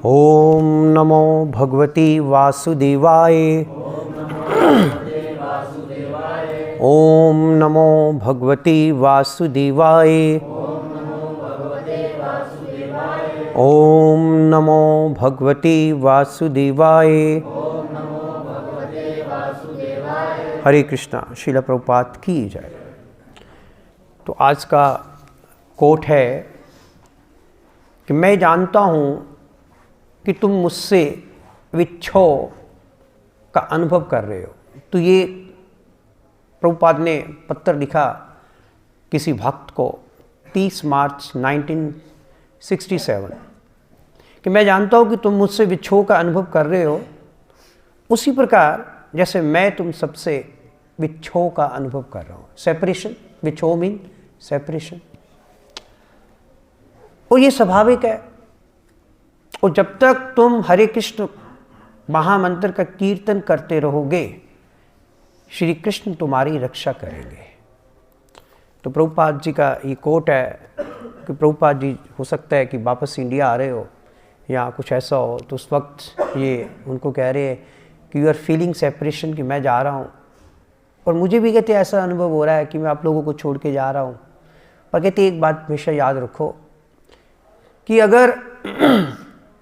ओम नमो भगवती वासुदेवाय। ओम नमो भगवती वासुदेवाय। ओम नमो भगवती वासुदेवाय। हरे कृष्णा। श्रील प्रभुपाद की जय। तो आज का कोट है कि मैं जानता हूँ कि तुम मुझसे विक्षोभ का अनुभव कर रहे हो। तो ये प्रभुपाद ने पत्र लिखा किसी भक्त को 30 मार्च 1967 कि मैं जानता हूँ कि तुम मुझसे विक्षोभ का अनुभव कर रहे हो, उसी प्रकार जैसे मैं तुम सबसे विक्षोभ का अनुभव कर रहा हूँ। सेपरेशन, विक्षोभ मीन सेपरेशन, और ये स्वाभाविक है। और जब तक तुम हरे कृष्ण महामंत्र का कीर्तन करते रहोगे, श्री कृष्ण तुम्हारी रक्षा करेंगे। तो प्रभुपाद जी का ये कोट है कि प्रभुपाद जी हो सकता है कि वापस इंडिया आ रहे हो या कुछ ऐसा हो, तो उस वक्त ये उनको कह रहे हैं कि यू आर फीलिंग सेपरेशन, कि मैं जा रहा हूँ। और मुझे भी कहते ऐसा अनुभव हो रहा है कि मैं आप लोगों को छोड़ के जा रहा हूँ। पर कहते एक बात हमेशा याद रखो कि अगर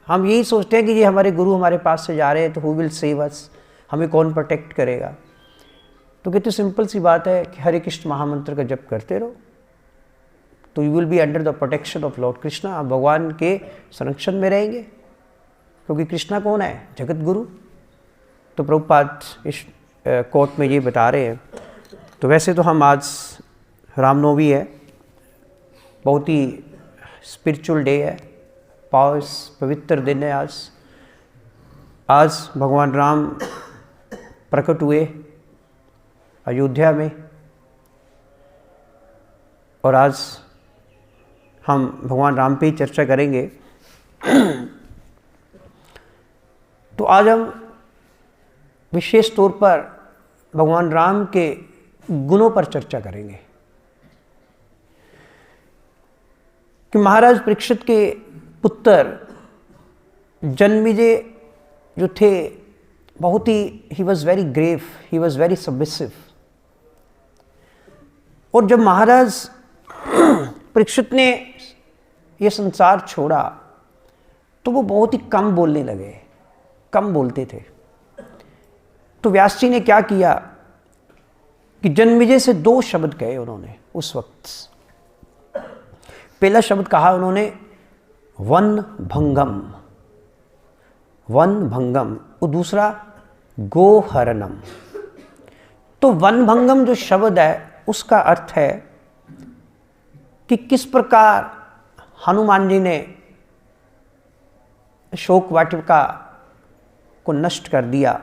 हम यही सोचते हैं कि ये हमारे गुरु हमारे पास से जा रहे हैं तो हु विल सेव अस, हमें कौन प्रोटेक्ट करेगा। तो कहते सिंपल सी बात है कि हरे कृष्ण महामंत्र का जप करते रहो तो you will be under the protection of Lord Krishna. आप भगवान के संरक्षण में रहेंगे, क्योंकि कृष्णा कौन है? जगत गुरु। तो प्रभुपाद इस कोट में ये बता रहे हैं। तो वैसे तो हम आज रामनवमी है, बहुत ही स्पिरिचुअल डे है, पवित्र दिन है। आज भगवान राम प्रकट हुए अयोध्या में, और आज हम भगवान राम पे ही चर्चा करेंगे। तो आज हम विशेष तौर पर भगवान राम के गुणों पर चर्चा करेंगे कि महाराज परीक्षित के पुत्र जन्मेजय जो थे, बहुत ही was very grave, he was very submissive. और जब महाराज परीक्षित ने ये संसार छोड़ा तो वो बहुत ही कम बोलने लगे, कम बोलते थे। तो व्यास जी ने क्या किया कि जन्मेजय से 2 शब्द कहे उन्होंने उस वक्त। पहला शब्द कहा उन्होंने वन भंगम, वन भंगम, और दूसरा गोहरणम। तो वन भंगम जो शब्द है उसका अर्थ है कि किस प्रकार हनुमान जी ने शोक वाटिका को नष्ट कर दिया,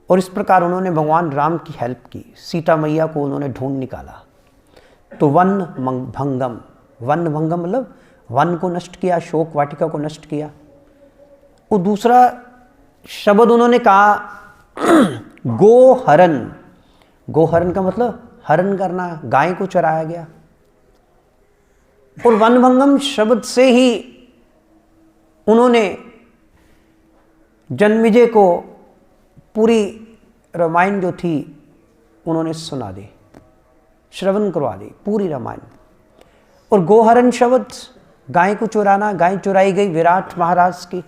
और इस प्रकार उन्होंने भगवान राम की हेल्प की, सीता मैया को उन्होंने ढूंढ निकाला। तो वन भंगम, वन भंगम मतलब वन को नष्ट किया, शोक वाटिका को नष्ट किया। और दूसरा शब्द उन्होंने कहा गोहरण। गोहरण का मतलब हरण करना, गाय को चराया गया। और वनभंगम शब्द से ही उन्होंने जन्मेजय को पूरी रामायण जो थी उन्होंने सुना दी, श्रवण करवा दी पूरी रामायण। और गोहरण शब्द गाय को चुराना, गाय चुराई गई विराट महाराज की।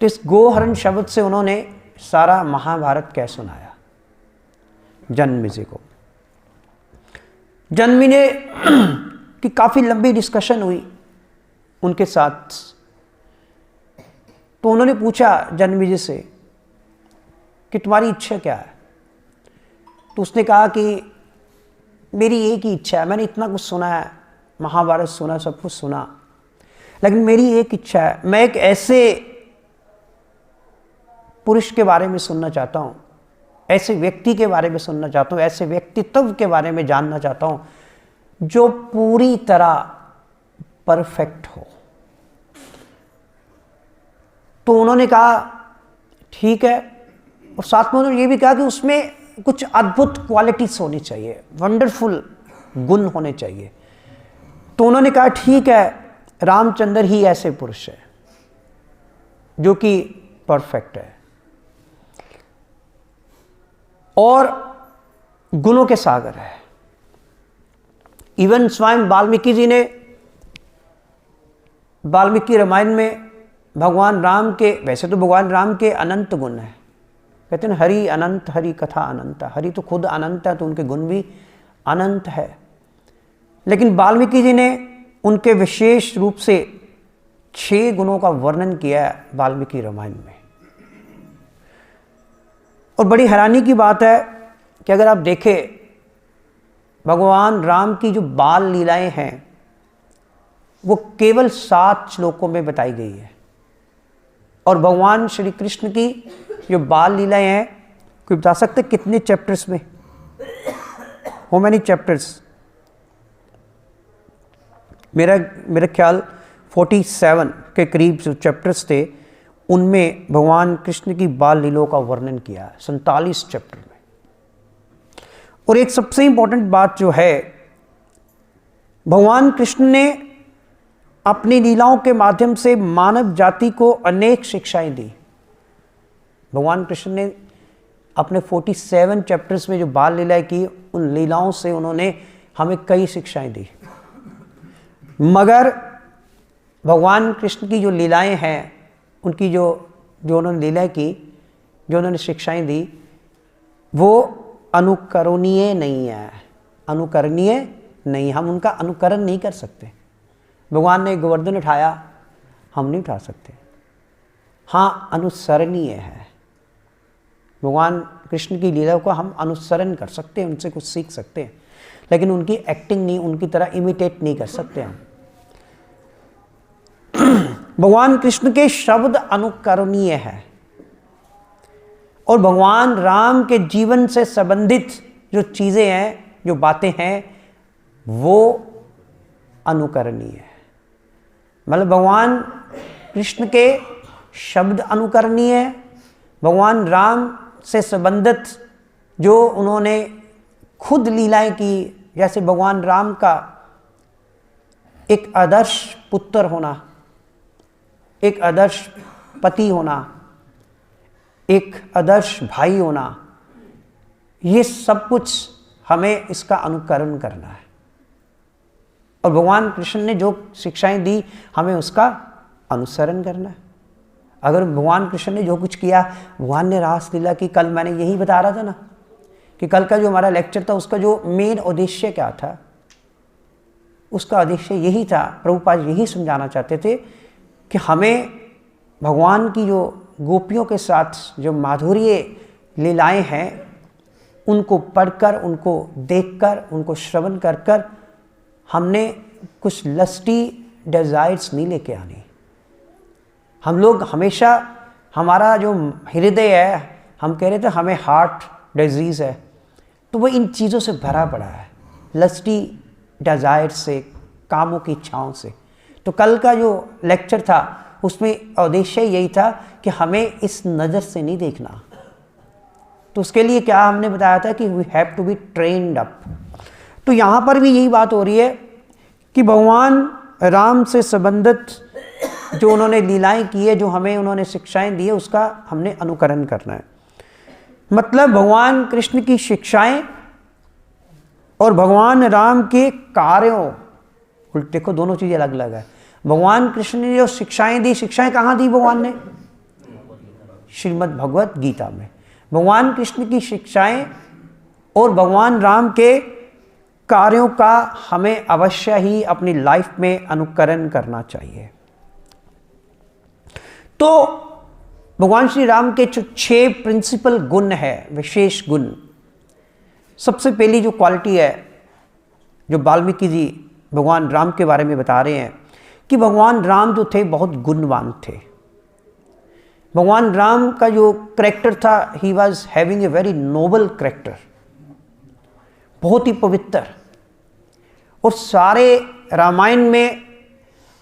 तो इस गोहरण शब्द से उन्होंने सारा महाभारत कह सुनाया जन्मेजय को। जन्मेजय की काफ़ी लंबी डिस्कशन हुई उनके साथ। तो उन्होंने पूछा जन्मेजय से कि तुम्हारी इच्छा क्या है? तो उसने कहा कि मेरी एक ही इच्छा है, मैंने इतना कुछ सुना है, महाभारत सुना, सब कुछ सुना, लेकिन मेरी एक इच्छा है, मैं एक ऐसे पुरुष के बारे में सुनना चाहता हूँ, ऐसे व्यक्ति के बारे में सुनना चाहता हूँ, ऐसे व्यक्तित्व के बारे में जानना चाहता हूँ जो पूरी तरह परफेक्ट हो। तो उन्होंने कहा ठीक है, और साथ में उन्होंने ये भी कहा कि उसमें कुछ अद्भुत क्वालिटीज होनी चाहिए, वंडरफुल गुण होने चाहिए। तो उन्होंने कहा ठीक है, रामचंद्र ही ऐसे पुरुष है। जो कि परफेक्ट है, और गुणों के सागर है। इवन स्वयं वाल्मीकि जी ने वाल्मीकि रामायण में भगवान राम के, वैसे तो भगवान राम के अनंत गुण हैं, कहते हैं हरि अनंत, हरि कथा अनंत, हरि तो खुद अनंत है तो उनके गुण भी अनंत है। लेकिन वाल्मीकि जी ने उनके विशेष रूप से 6 गुणों का वर्णन किया है वाल्मीकि रामायण में। और बड़ी हैरानी की बात है कि अगर आप देखें भगवान राम की जो बाल लीलाएं हैं वो केवल 7 श्लोकों में बताई गई है, और भगवान श्री कृष्ण की जो बाल लीलाएं हैं, कोई बता सकते कितने चैप्टर्स में? How many chapters? मेरा ख्याल 47 के करीब जो चैप्टर्स थे उनमें भगवान कृष्ण की बाल लीलाओं का वर्णन किया है, 47 चैप्टर में। और एक सबसे इंपॉर्टेंट बात जो है, भगवान कृष्ण ने अपनी लीलाओं के माध्यम से मानव जाति को अनेक शिक्षाएं दी। भगवान कृष्ण ने अपने 47 चैप्टर्स में जो बाल लीलाएं की, उन लीलाओं से उन्होंने हमें कई शिक्षाएं दी। मगर भगवान कृष्ण की जो लीलाएं हैं, उनकी जो उन्होंने लीलाएं की, जो उन्होंने शिक्षाएं दी, वो अनुकरणीय नहीं है, अनुकरणीय नहीं, हम उनका अनुकरण नहीं कर सकते। भगवान ने गोवर्धन उठाया, हम नहीं उठा सकते। हाँ, अनुसरणीय है। भगवान कृष्ण की लीलाओं को हम अनुसरण कर सकते हैं, उनसे कुछ सीख सकते हैं, लेकिन उनकी एक्टिंग नहीं, उनकी तरह इमिटेट नहीं कर सकते हम। भगवान कृष्ण के शब्द अनुकरणीय है, और भगवान राम के जीवन से संबंधित जो चीज़ें हैं, जो बातें हैं, वो अनुकरणीय है। मतलब भगवान कृष्ण के शब्द अनुकरणीय है, भगवान राम से संबंधित जो उन्होंने खुद लीलाएं की, जैसे भगवान राम का एक आदर्श पुत्र होना, एक आदर्श पति होना, एक आदर्श भाई होना, ये सब कुछ हमें इसका अनुकरण करना है। और भगवान कृष्ण ने जो शिक्षाएं दी, हमें उसका अनुसरण करना है। अगर भगवान कृष्ण ने जो कुछ किया, भगवान ने रासलीला की, कल मैंने यही बता रहा था ना कि कल का जो हमारा लेक्चर था उसका जो मेन उद्देश्य क्या था, उसका उद्देश्य यही था, प्रभुपाद यही समझाना चाहते थे कि हमें भगवान की जो गोपियों के साथ जो माधुर्य लीलाएं हैं, उनको पढ़कर, उनको देखकर, उनको श्रवण कर कर हमने कुछ लस्टी डिज़ायर्स नहीं लेके आनी। हम लोग हमेशा, हमारा जो हृदय है, हम कह रहे थे हमें हार्ट डिजीज़ है, तो वो इन चीज़ों से भरा पड़ा है, लस्टी डिज़ायर से, कामों की इच्छाओं से। तो कल का जो लेक्चर था उसमें उद्देश्य यही था कि हमें इस नज़र से नहीं देखना। तो उसके लिए क्या हमने बताया था कि we have to be trained up. तो यहाँ पर भी यही बात हो रही है कि भगवान राम से संबंधित जो उन्होंने लीलाएं की है, जो हमें उन्होंने शिक्षाएं दी है, उसका हमने अनुकरण करना है। मतलब भगवान कृष्ण की शिक्षाएं और भगवान राम के कार्यों, देखो दोनों चीज़ें अलग अलग है। भगवान कृष्ण ने जो शिक्षाएं दी, शिक्षाएं कहाँ दी भगवान ने? श्रीमद् भगवत गीता में। भगवान कृष्ण की शिक्षाएं और भगवान राम के कार्यों का हमें अवश्य ही अपनी लाइफ में अनुकरण करना चाहिए। तो भगवान श्री राम के जो 6 प्रिंसिपल गुण है, विशेष गुण, सबसे पहली जो क्वालिटी है, जो वाल्मीकि जी भगवान राम के बारे में बता रहे हैं कि भगवान राम जो थे बहुत गुणवान थे। भगवान राम का जो करैक्टर था, he was having a very noble character, बहुत ही पवित्र। और सारे रामायण में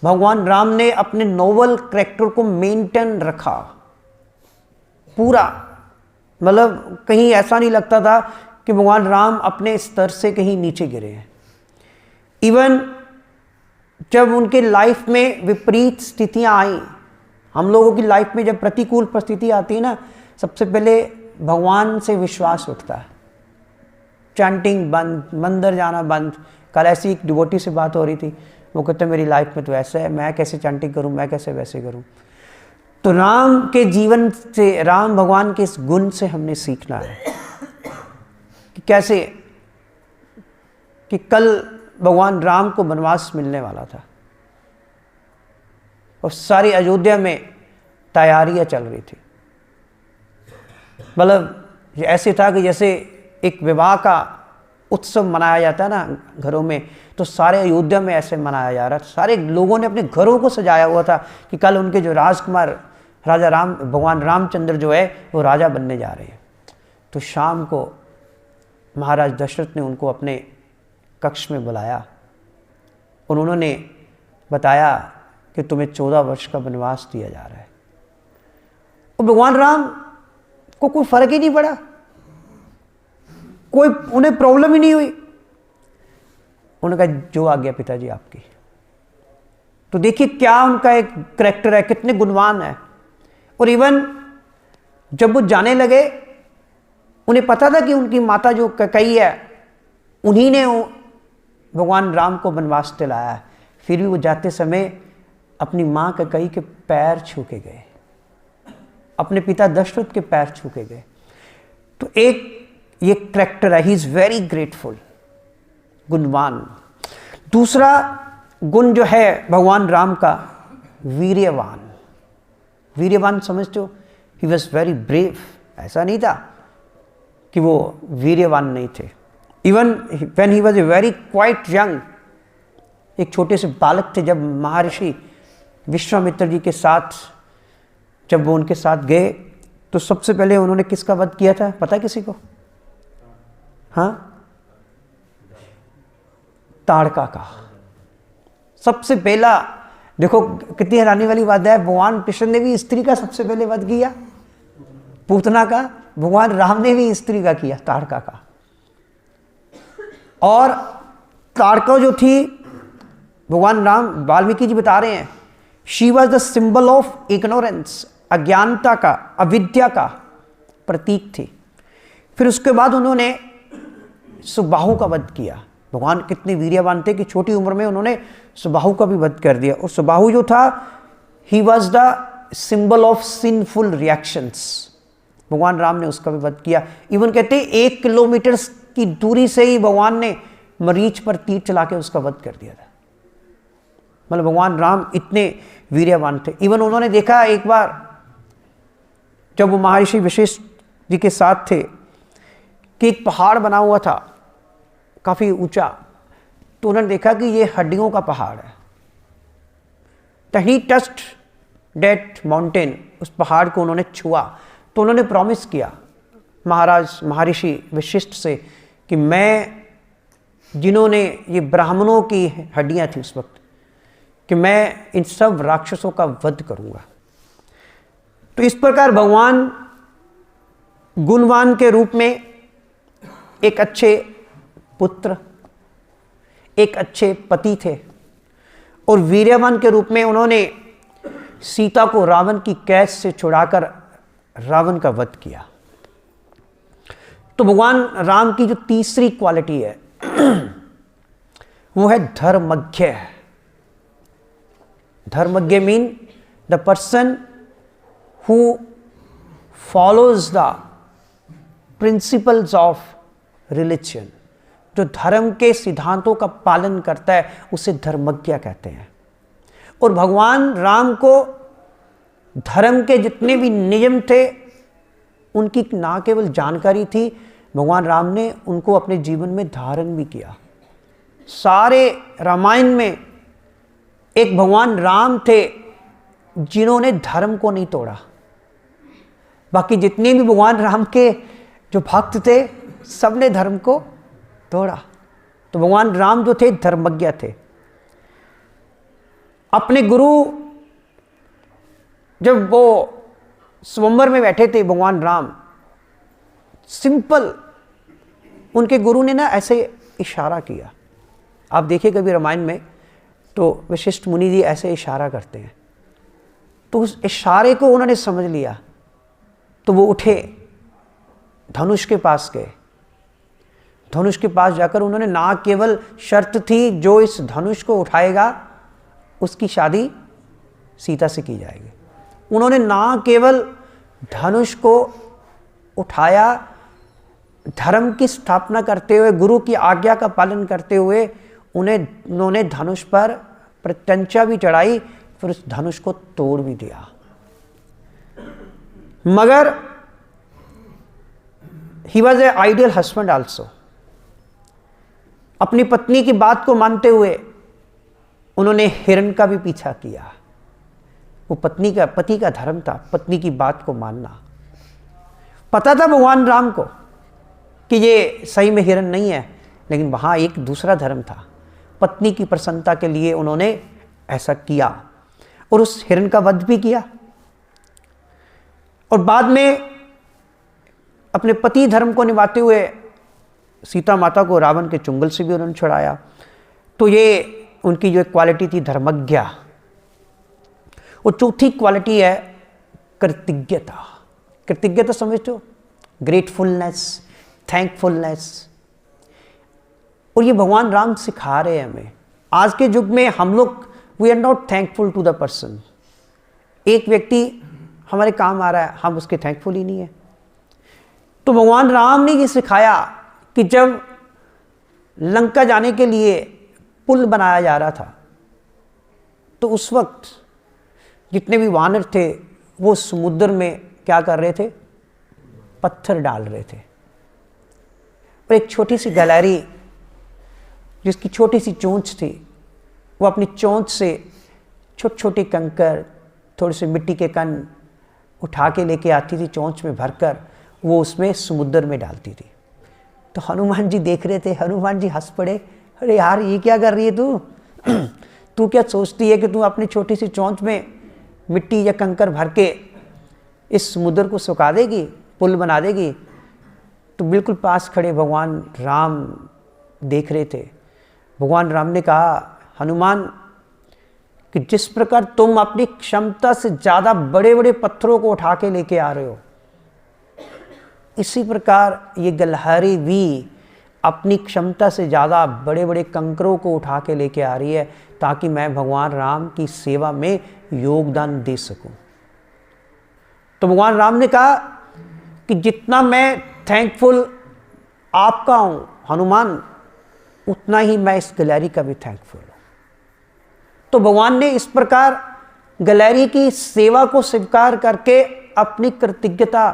भगवान राम ने अपने नोबल करैक्टर को मेंटेन रखा पूरा। मतलब कहीं ऐसा नहीं लगता था कि भगवान राम अपने स्तर से कहीं नीचे गिरे हैं। इवन जब उनके लाइफ में विपरीत स्थितियां आई, हम लोगों की लाइफ में जब प्रतिकूल परिस्थिति आती है ना, सबसे पहले भगवान से विश्वास उठता है। चैंटिंग बंद, मंदिर जाना बंद। कल ऐसी एक डिवोटी से बात हो रही थी, वो कहते मेरी लाइफ में तो ऐसा है, मैं कैसे चैंटिंग करूं, मैं कैसे वैसे करूं। तो राम के जीवन से, राम भगवान के इस गुण से हमने सीखना है कि कैसे, कि कल भगवान राम को वनवास मिलने वाला था और सारी अयोध्या में तैयारियां चल रही थी। मतलब ऐसे था कि जैसे एक विवाह का उत्सव मनाया जाता है ना घरों में, तो सारे अयोध्या में ऐसे मनाया जा रहा था। सारे लोगों ने अपने घरों को सजाया हुआ था कि कल उनके जो राजकुमार राजा राम, भगवान रामचंद्र जो है वो राजा बनने जा रहे हैं। तो शाम को महाराज दशरथ ने उनको अपने कक्ष में बुलाया और उन्होंने बताया कि तुम्हें 14 वर्ष का वनवास दिया जा रहा है। और भगवान राम को कोई फर्क ही नहीं पड़ा, कोई उन्हें प्रॉब्लम ही नहीं हुई। उन्होंने कहा जो आज्ञा पिताजी आपकी। तो देखिए क्या उनका एक करैक्टर है, कितने गुणवान है। और इवन जब वो जाने लगे, उन्हें पता था कि उनकी माता जो कैकेयी है उन्हीं ने भगवान राम को वनवास दिलाया है, फिर भी वो जाते समय अपनी मां कैकेयी के पैर छू के गए, अपने पिता दशरथ के पैर छू के गए। तो एक ये करैक्टर है, ही इज वेरी ग्रेटफुल, गुणवान। दूसरा गुण जो है भगवान राम का, वीर्यवान। वीर्यवान समझते हो, ही वॉज वेरी ब्रेव। ऐसा नहीं था कि वो वीर्यवान नहीं थे। Even when he was a very quite young, एक छोटे से बालक थे, जब महर्षि विश्वामित्र जी के साथ, जब वो उनके साथ गए तो सबसे पहले उन्होंने किसका वध किया था, पता है किसी को? हाँ, ताड़का का। सबसे पहला, देखो कितनी हैरानी वाली बात है, भगवान कृष्ण ने भी स्त्री का सबसे पहले वध किया, पूतना का। भगवान राम ने भी स्त्री का किया, ताड़का का। और ताड़का जो थी, भगवान राम, वाल्मीकि जी बता रहे हैं, she was the symbol of ignorance, अज्ञानता का, अविद्या का प्रतीक थी। फिर उसके बाद उन्होंने सुबाहु का वध किया। भगवान कितने वीर्यवान थे कि छोटी उम्र में उन्होंने सुबाहु का भी वध कर दिया। और सुबाहु जो था, he was the symbol of sinful reactions. भगवान राम ने उसका भी वध किया। इवन कहते हैं 1 किलोमीटर की दूरी से ही भगवान ने मरीच पर तीर चला के उसका वध कर दिया था। मतलब भगवान राम इतने वीर्यवान थे। इवन उन्होंने देखा एक बार, जब वो महर्षि वशिष्ठ जी के साथ थे, कि एक पहाड़ बना हुआ था काफी ऊंचा, तो उन्होंने देखा कि ये हड्डियों का पहाड़ है। तो ही टच्ड दैट माउंटेन, उस पहाड़ को उन्होंने छुआ। तो उन्होंने प्रॉमिस किया महाराज महर्षि वशिष्ठ से कि मैं, जिन्होंने ये ब्राह्मणों की हड्डियां थी उस वक्त, कि मैं इन सब राक्षसों का वध करूंगा। तो इस प्रकार भगवान गुणवान के रूप में एक अच्छे पुत्र, एक अच्छे पति थे, और वीर्यवान के रूप में उन्होंने सीता को रावण की कैद से छुड़ाकर रावण का वध किया। तो भगवान राम की जो तीसरी क्वालिटी है वो है धर्मज्ञ। धर्मज्ञ mean the person who follows the principles of religion. जो धर्म के सिद्धांतों का पालन करता है उसे धर्मज्ञ कहते हैं। और भगवान राम को धर्म के जितने भी नियम थे उनकी ना केवल जानकारी थी, भगवान राम ने उनको अपने जीवन में धारण भी किया। सारे रामायण में एक भगवान राम थे जिन्होंने धर्म को नहीं तोड़ा। बाकी जितने भी भगवान राम के जो भक्त थे सबने धर्म को तोड़ा। तो भगवान राम जो थे धर्मज्ञ थे। अपने गुरु, जब वो स्वयंवर में बैठे थे भगवान राम, सिंपल उनके गुरु ने ना ऐसे इशारा किया। आप देखिए कभी रामायण में तो वशिष्ठ मुनि जी ऐसे इशारा करते हैं। तो उस इशारे को उन्होंने समझ लिया, तो वो उठे, धनुष के पास गए। धनुष के पास जाकर उन्होंने, ना केवल शर्त थी जो इस धनुष को उठाएगा उसकी शादी सीता से की जाएगी, उन्होंने ना केवल धनुष को उठाया, धर्म की स्थापना करते हुए, गुरु की आज्ञा का पालन करते हुए उन्होंने धनुष पर प्रत्यंचा भी चढ़ाई, फिर उस धनुष को तोड़ भी दिया। मगर he was a ideal husband also. अपनी पत्नी की बात को मानते हुए उन्होंने हिरण का भी पीछा किया। वो पति का धर्म था, पत्नी की बात को मानना। पता था भगवान राम को कि ये सही में हिरण नहीं है, लेकिन वहां एक दूसरा धर्म था। पत्नी की प्रसन्नता के लिए उन्होंने ऐसा किया और उस हिरण का वध भी किया। और बाद में अपने पति धर्म को निभाते हुए सीता माता को रावण के चुंगल से भी उन्होंने छुड़ाया। तो ये उनकी जो क्वालिटी थी धर्मज्ञा। और चौथी क्वालिटी है कृतज्ञता। कृतज्ञता समझते हो? Gratefulness, thankfulness. और ये भगवान राम सिखा रहे हैं हमें। आज के युग में हम लोग we are not thankful to the person. एक व्यक्ति हमारे काम आ रहा है, हम उसके थैंकफुल ही नहीं है। तो भगवान राम ने ये सिखाया कि जब लंका जाने के लिए पुल बनाया जा रहा था, तो उस वक्त जितने भी वानर थे वो समुद्र में क्या कर रहे थे? पत्थर डाल रहे थे। और एक छोटी सी गैलरी जिसकी छोटी सी चोंच थी, वो अपनी चोंच से छोटे छोटे कंकर, थोड़े से मिट्टी के कण उठा के लेके आती थी, चोंच में भरकर वो उसमें समुद्र में डालती थी। तो हनुमान जी देख रहे थे, हनुमान जी हंस पड़े, अरे यार ये क्या कर रही है तू? तू क्या सोचती है कि तू अपनी छोटी सी चोंच में मिट्टी या कंकर भर के इस समुद्र को सुखा देगी, पुल बना देगी? तो बिल्कुल पास खड़े भगवान राम देख रहे थे। भगवान राम ने कहा, हनुमान, कि जिस प्रकार तुम अपनी क्षमता से ज़्यादा बड़े बड़े पत्थरों को उठा के लेके आ रहे हो, इसी प्रकार ये गलहरी भी अपनी क्षमता से ज़्यादा बड़े बड़े कंकरों को उठा के लेके आ रही है, ताकि मैं भगवान राम की सेवा में योगदान दे सकूं। तो भगवान राम ने कहा कि जितना मैं थैंकफुल आपका हूं हनुमान, उतना ही मैं इस गैलरी का भी थैंकफुल हूं। तो भगवान ने इस प्रकार गैलरी की सेवा को स्वीकार करके अपनी कृतज्ञता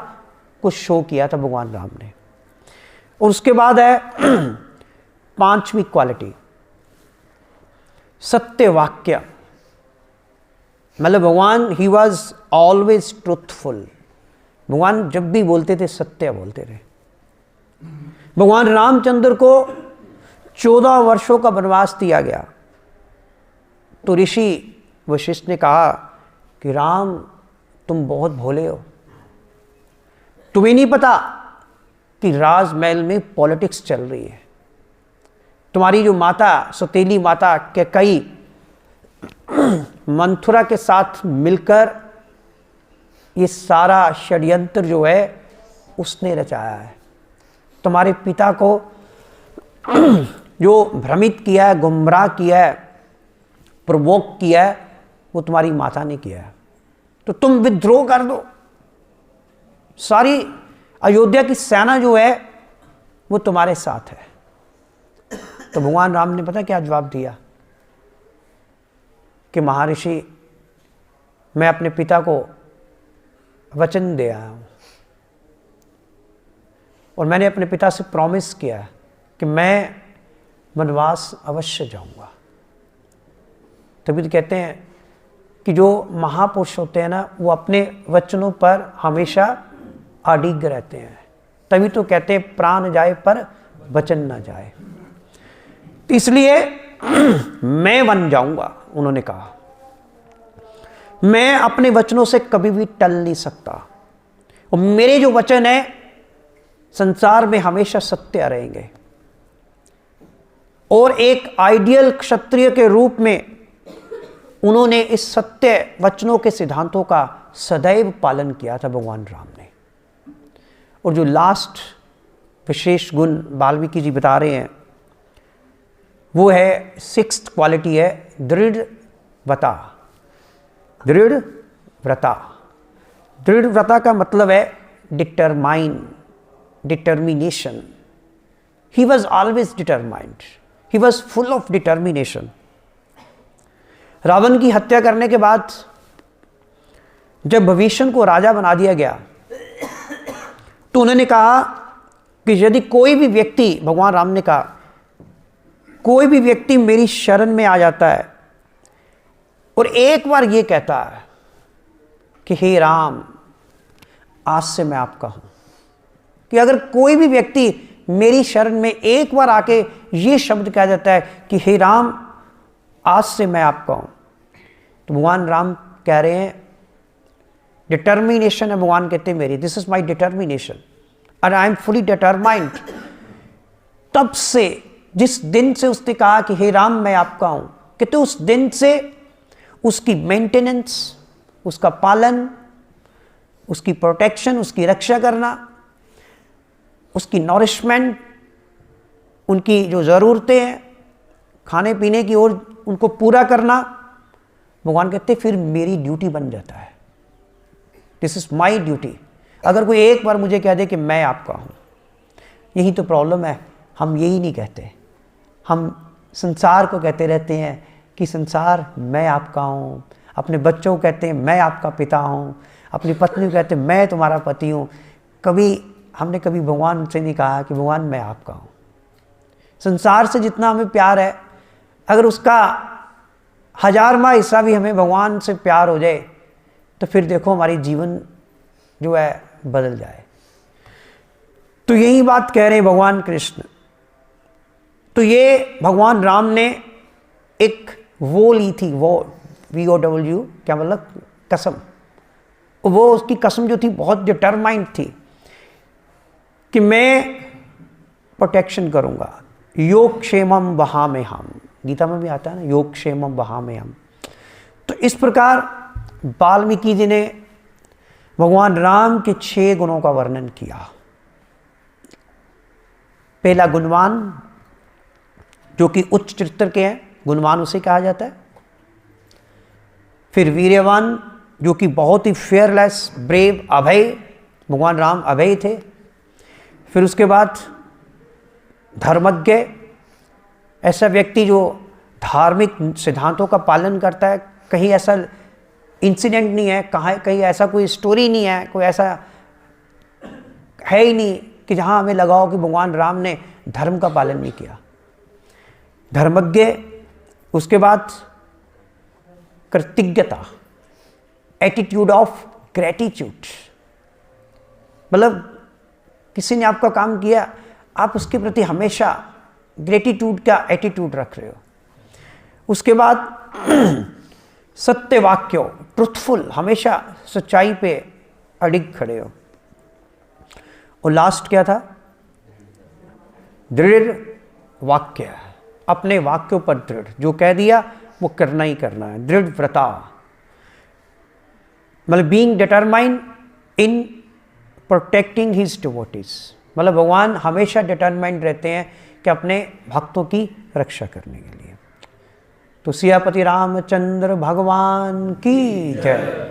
को शो किया था भगवान राम ने। और उसके बाद है पांचवी क्वालिटी, सत्य वाक्य। मतलब भगवान ही वॉज ऑलवेज ट्रुथफुल। भगवान जब भी बोलते थे सत्य बोलते रहे। भगवान रामचंद्र को 14 वर्षों का वनवास दिया गया, तो ऋषि वशिष्ठ ने कहा कि राम तुम बहुत भोले हो, तुम्हें नहीं पता कि राजमहल में पॉलिटिक्स चल रही है। तुम्हारी जो माता, सौतेली माता कैकेयी, मंथुरा के साथ मिलकर ये सारा षड्यंत्र जो है उसने रचाया है। तुम्हारे पिता को जो भ्रमित किया है, गुमराह किया है, प्रोवोक किया है, वो तुम्हारी माता ने किया है। तो तुम विद्रोह कर दो। सारी अयोध्या की सेना जो है वो तुम्हारे साथ है। तो भगवान राम ने पता क्या जवाब दिया कि महर्षि, मैं अपने पिता को वचन दे आया हूं और मैंने अपने पिता से प्रॉमिस किया कि मैं वनवास अवश्य जाऊंगा। तभी तो कहते हैं कि जो महापुरुष होते हैं ना, वो अपने वचनों पर हमेशा अडिग रहते हैं। तभी तो कहते हैं प्राण जाए पर वचन ना जाए। इसलिए मैं वन जाऊंगा, उन्होंने कहा। मैं अपने वचनों से कभी भी टल नहीं सकता और मेरे जो वचन है संसार में हमेशा सत्य रहेंगे। और एक आइडियल क्षत्रिय के रूप में उन्होंने इस सत्य वचनों के सिद्धांतों का सदैव पालन किया था भगवान राम ने। और जो लास्ट विशेष गुण वाल्मीकि जी बता रहे हैं वो है, सिक्स्थ क्वालिटी है दृढ़ व्रता। दृढ़ व्रता, दृढ़ व्रता का मतलब है determination. He was always determined, he was full of determination. Ravan की हत्या करने के बाद जब भविष्य को राजा बना दिया गया तो उन्होंने कहा कि यदि कोई भी व्यक्ति, भगवान राम ने कहा, कोई भी व्यक्ति मेरी शरण में आ जाता है और एक बार ये कहता है कि हे राम आज से मैं आपका हूं, कि अगर कोई भी व्यक्ति मेरी शरण में एक बार आके ये शब्द कह देता है कि हे राम आज से मैं आपका हूं, तो भगवान राम कह रहे हैं डिटर्मिनेशन है। भगवान कहते हैं मेरी, this is my determination and I am fully determined. तब से, जिस दिन से उसने कहा कि हे राम मैं आपका हूं, कहते उस दिन से उसकी मेंटेनेंस, उसका पालन, उसकी प्रोटेक्शन, उसकी रक्षा करना, उसकी नॉरिशमेंट, उनकी जो ज़रूरतें हैं खाने पीने की ओर उनको पूरा करना, भगवान कहते फिर मेरी ड्यूटी बन जाता है। This is my duty. अगर कोई एक बार मुझे कह दे कि मैं आपका हूं, यही तो प्रॉब्लम है, हम यही नहीं कहते। हम संसार को कहते रहते हैं कि संसार मैं आपका हूं, अपने बच्चों को कहते हैं मैं आपका पिता हूं, अपनी पत्नी को कहते हैं मैं तुम्हारा पति हूं। हमने कभी भगवान से नहीं कहा कि भगवान मैं आपका हूं। संसार से जितना हमें प्यार है, अगर उसका 1000वां हिस्सा भी हमें भगवान से प्यार हो जाए तो फिर देखो हमारी जीवन जो है बदल जाए। तो यही बात कह रहे हैं भगवान कृष्ण। तो ये भगवान राम ने एक वो ली थी, वो VOW क्या मतलब कसम। वो उसकी कसम जो थी बहुत डिटरमाइंड थी कि मैं प्रोटेक्शन करूंगा। योग क्षेमम वहामे हम, गीता में भी आता है ना, योग क्षेमम वहामे हम। तो इस प्रकार वाल्मीकि जी ने भगवान राम के 6 गुणों का वर्णन किया। पहला गुणवान, जो कि उच्च चरित्र के हैं, गुणवान उसे कहा जाता है। फिर वीर्यवान, जो कि बहुत ही फेयरलेस, ब्रेव, अभय, भगवान राम अभय थे। फिर उसके बाद धर्मज्ञ, ऐसा व्यक्ति जो धार्मिक सिद्धांतों का पालन करता है, कहीं ऐसा इंसिडेंट नहीं है, कहीं ऐसा कोई स्टोरी नहीं है, कोई ऐसा है ही नहीं कि जहां हमें लगा हो कि भगवान राम ने धर्म का पालन नहीं किया। धर्मज्ञ, उसके बाद कृतज्ञता, एटीट्यूड ऑफ ग्रेटिट्यूड, मतलब किसी ने आपका काम किया, आप उसके प्रति हमेशा ग्रेटिट्यूड का एटीट्यूड रख रहे हो। उसके बाद सत्य वाक्य, ट्रुथफुल, हमेशा सच्चाई पे अडिग खड़े हो। और लास्ट क्या था? दृढ़ वाक्य, अपने वाक्यों पर दृढ़, जो कह दिया वो करना ही करना है। दृढ़ व्रता मतलब being determined in protecting his devotees, मतलब भगवान हमेशा डिटरमाइंड रहते हैं कि अपने भक्तों की रक्षा करने के लिए। तो सियापति रामचंद्र भगवान की जय।